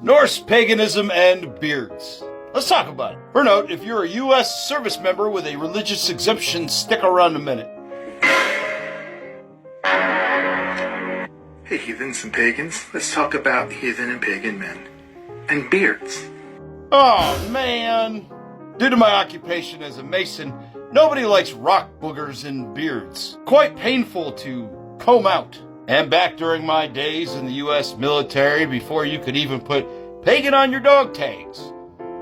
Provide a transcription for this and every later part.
Norse paganism and beards. Let's talk about it. For note, if you're a U.S. service member with a religious exemption, stick around a minute. Hey, heathens and pagans, let's talk about heathen and pagan men. And beards. Oh, man. Due to my occupation as a mason, nobody likes rock boogers and beards. Quite painful to comb out. And back during my days in the U.S. military, before you could even put pagan on your dog tags,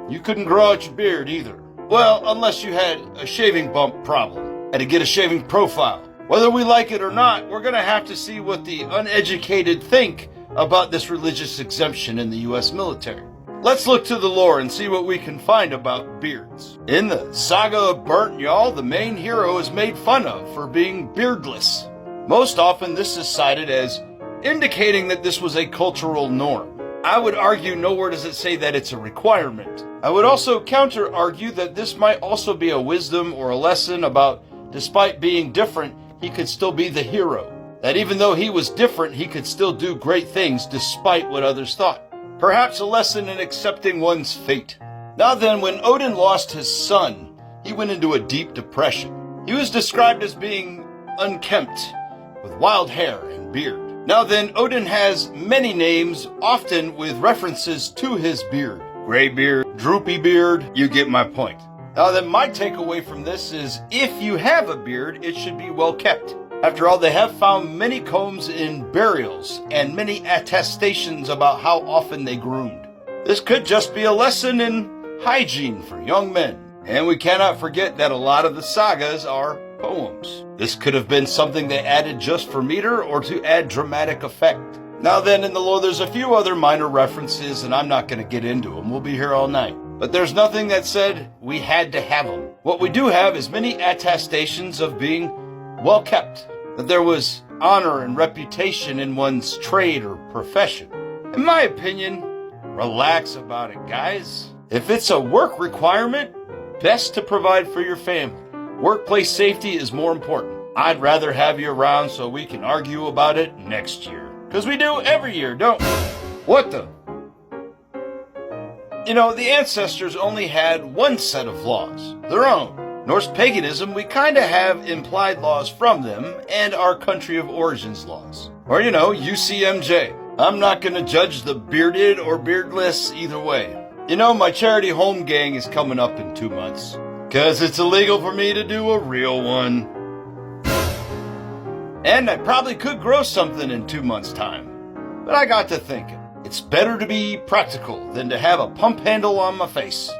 you couldn't grow out your beard either. Well, unless you had a shaving bump problem and to get a shaving profile. Whether we like it or not, we're going to have to see what the uneducated think about this religious exemption in the U.S. military. Let's look to the lore and see what we can find about beards. In the Saga of Burnt Njal, the main hero is made fun of for being beardless. Most often, this is cited as indicating that this was a cultural norm. I would argue nowhere does it say that it's a requirement. I would also counter-argue that this might also be a wisdom or a lesson about, despite being different, he could still be the hero. That even though he was different, he could still do great things despite what others thought. Perhaps a lesson in accepting one's fate. Now then, when Odin lost his son, he went into a deep depression. He was described as being unkempt, with wild hair and beard. Now then, Odin has many names, often with references to his beard. Gray beard, droopy beard, you get my point. Now then, my takeaway from this is, if you have a beard, it should be well kept. After all, they have found many combs in burials and many attestations about how often they groomed. This could just be a lesson in hygiene for young men. And we cannot forget that a lot of the sagas are poems. This could have been something they added just for meter or to add dramatic effect. Now then, in the lore, there's a few other minor references, and I'm not going to get into them. We'll be here all night. But there's nothing that said we had to have them. What we do have is many attestations of being well kept, that there was honor and reputation in one's trade or profession. In my opinion, relax about it, guys. If it's a work requirement, best to provide for your family. Workplace safety is more important. I'd rather have you around so we can argue about it next year. Because we do every year, don't we? What the? You know, the ancestors only had one set of laws, their own. Norse paganism, we kind of have implied laws from them and our country of origins laws. Or, you know, UCMJ. I'm not going to judge the bearded or beardless either way. You know, my charity home gang is coming up in 2 months. Because it's illegal for me to do a real one. And I probably could grow something in 2 months' time. But I got to thinking, it's better to be practical than to have a pump handle on my face.